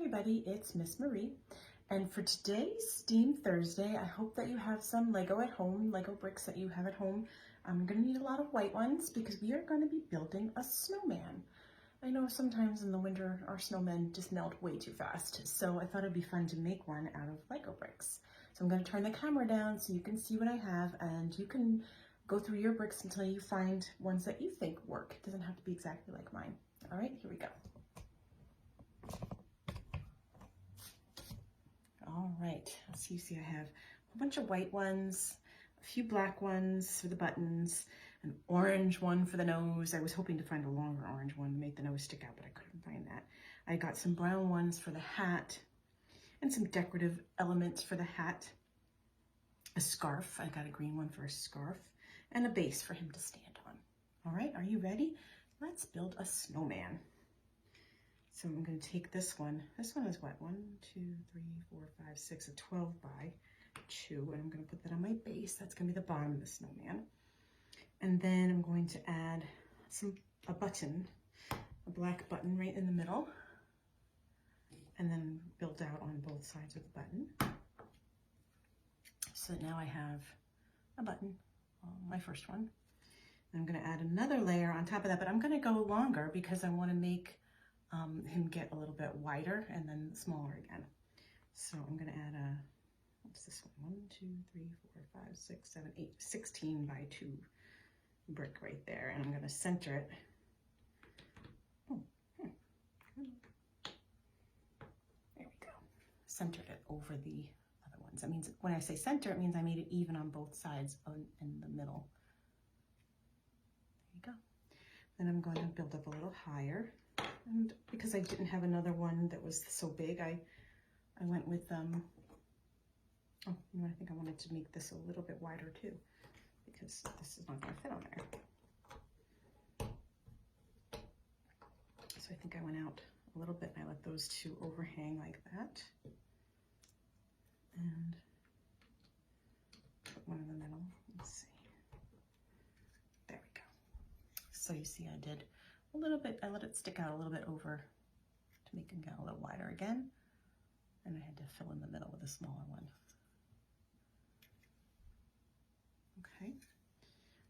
everybody, it's Miss Marie, and for today's STEAM Thursday, I hope that you have some Lego at home, Lego bricks that you have at home. I'm going to need a lot of white ones because we are going to be building a snowman. I know sometimes in the winter our snowmen just melt way too fast, so I thought it'd be fun to make one out of Lego bricks. So I'm going to turn the camera down so you can see what I have, and you can go through your bricks until you find ones that you think work. It doesn't have to be exactly like mine. All right, here we go. All right, so you see I have a bunch of white ones, a few black ones for the buttons, an orange one for the nose. I was hoping to find a longer orange one to make the nose stick out, but I couldn't find that. I got some brown ones for the hat and some decorative elements for the hat. A scarf, I got a green one for a scarf, and a base for him to stand on. All right, are you ready? Let's build a snowman. So I'm going to take this one. This one is what? 1, 2, 3, 4, 5, 6, a 12 by 2. And I'm going to put that on my base. That's going to be the bottom of the snowman. And then I'm going to add a button, a black button right in the middle. And then build out on both sides of the button. So now I have a button, my first one. And I'm going to add another layer on top of that, but I'm going to go longer because I want to make him get a little bit wider and then smaller again. So I'm going to add what's this one? 1, 2, 3, 4, 5, 6, 7, 8, 16 by 2 brick right there. And I'm going to center it. There we go. Centered it over the other ones. That means when I say center, it means I made it even on both sides in the middle. There you go. Then I'm going to build up a little higher. And because I didn't have another one that was so big, I went with, I think I wanted to make this a little bit wider too, because this is not going to fit on there. So I think I went out a little bit and I let those two overhang like that. And put one in the middle. Let's see. There we go. So you see I did a little bit, I let it stick out a little bit over to make it get a little wider again. And I had to fill in the middle with a smaller one. Okay.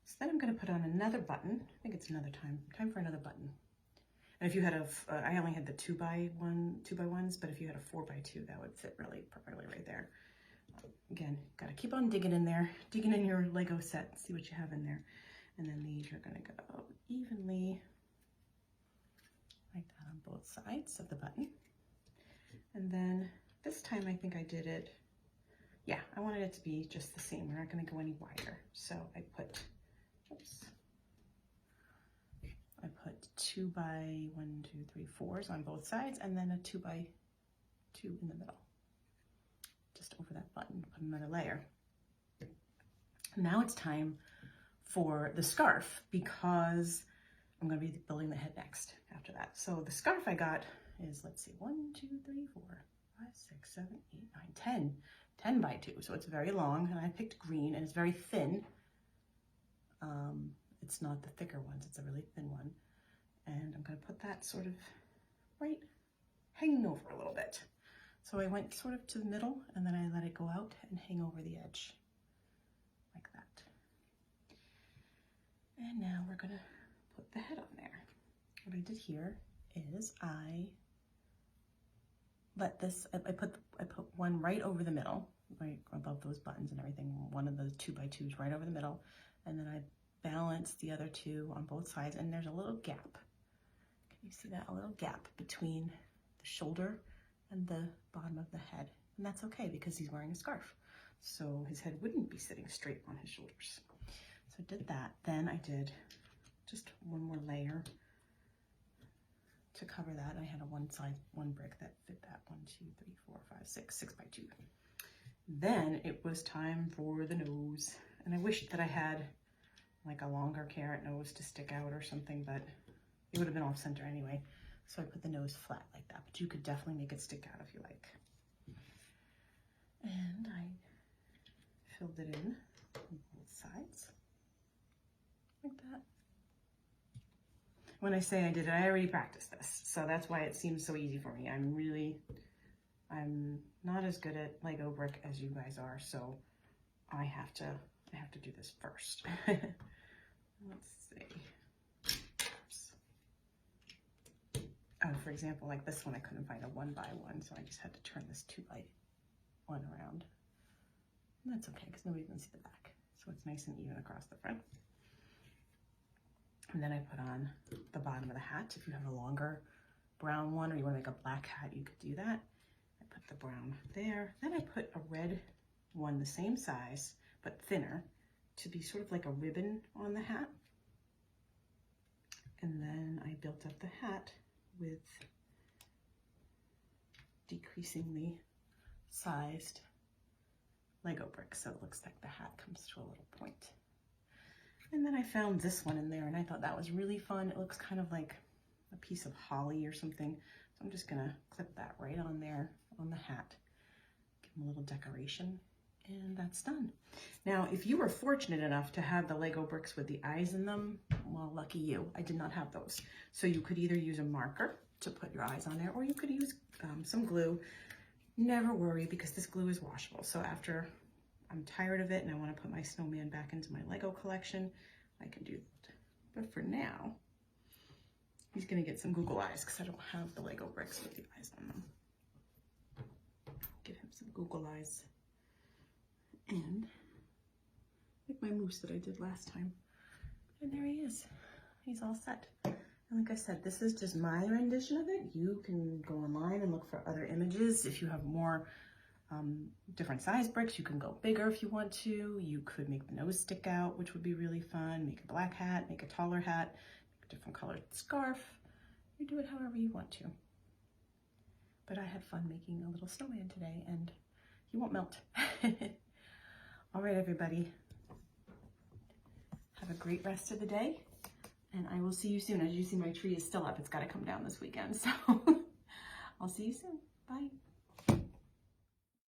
So then I'm going to put on another button. I think it's another time for another button. And if you had I only had the 2 by 1s, but if you had a 4 by 2, that would fit really perfectly right there. Again, got to keep on digging in there, digging in your Lego set, see what you have in there. And then these are going to go evenly like that on both sides of the button. And then this time I think I did it, yeah, I wanted it to be just the same. We're not going to go any wider. So I put, oops, I put 2 by 1, 2, 3, 4s on both sides, and then a 2 by 2 in the middle. Just over that button, put another layer. Now it's time for the scarf because I'm going to be building the head next after that. So the scarf I got is, let's see, 1, 2, 3, 4, 5, 6, 7, 8, 9, 10 by 2. So it's very long, and I picked green, and it's very thin. It's not the thicker ones, it's a really thin one. And I'm going to put that sort of right hanging over a little bit. So I went sort of to the middle, and then I let it go out and hang over the edge like that. And now we're going to put the head on there. What I did here is I let this, I put one right over the middle, right above those buttons and everything, one of the 2 by 2s right over the middle, and then I balanced the other 2 on both sides, and there's a little gap. Can you see that? A little gap between the shoulder and the bottom of the head. And that's okay because he's wearing a scarf. So his head wouldn't be sitting straight on his shoulders. So I did that. Then I did just one more layer to cover that. I had a one brick that fit that 1, 2, 3, 4, 5, 6 by 2. Then it was time for the nose. And I wished that I had like a longer carrot nose to stick out or something, but it would have been off center anyway. So I put the nose flat like that, but you could definitely make it stick out if you like. And I filled it in on both sides like that. When I say I did it, I already practiced this, so that's why it seems so easy for me. I'm really I'm not as good at Lego brick as you guys are, so I have to do this first. Let's see. Oops. Oh, for example, like this one, I couldn't find a 1x1, so I just had to turn this 2x1 around. And that's okay, because nobody can see the back. So it's nice and even across the front. And then I put on the bottom of the hat. If you have a longer brown one, or you want to make a black hat, you could do that. I put the brown there. Then I put a red one the same size, but thinner, to be sort of like a ribbon on the hat. And then I built up the hat with decreasingly sized Lego bricks, so it looks like the hat comes to a little point. And then I found this one in there, and I thought that was really fun. It looks kind of like a piece of holly or something. So I'm just gonna clip that right on there on the hat. Give them a little decoration, and that's done. Now, if you were fortunate enough to have the Lego bricks with the eyes in them, well, lucky you. I did not have those. So you could either use a marker to put your eyes on there, or you could use some glue. Never worry, because this glue is washable. So after I'm tired of it and I want to put my snowman back into my Lego collection, I can do that. But for now, he's going to get some Google eyes because I don't have the Lego bricks with the eyes on them. Give him some Google eyes. And like my moose that I did last time. And there he is. He's all set. And like I said, this is just my rendition of it. You can go online and look for other images. If you have more different size bricks, you can go bigger if you want to. You could make the nose stick out, which would be really fun. Make a black hat, make a taller hat, make a different colored scarf. You do it however you want to. But I had fun making a little snowman today, and he won't melt. All right, everybody. Have a great rest of the day, and I will see you soon. As you see, my tree is still up. It's got to come down this weekend, so I'll see you soon. Bye.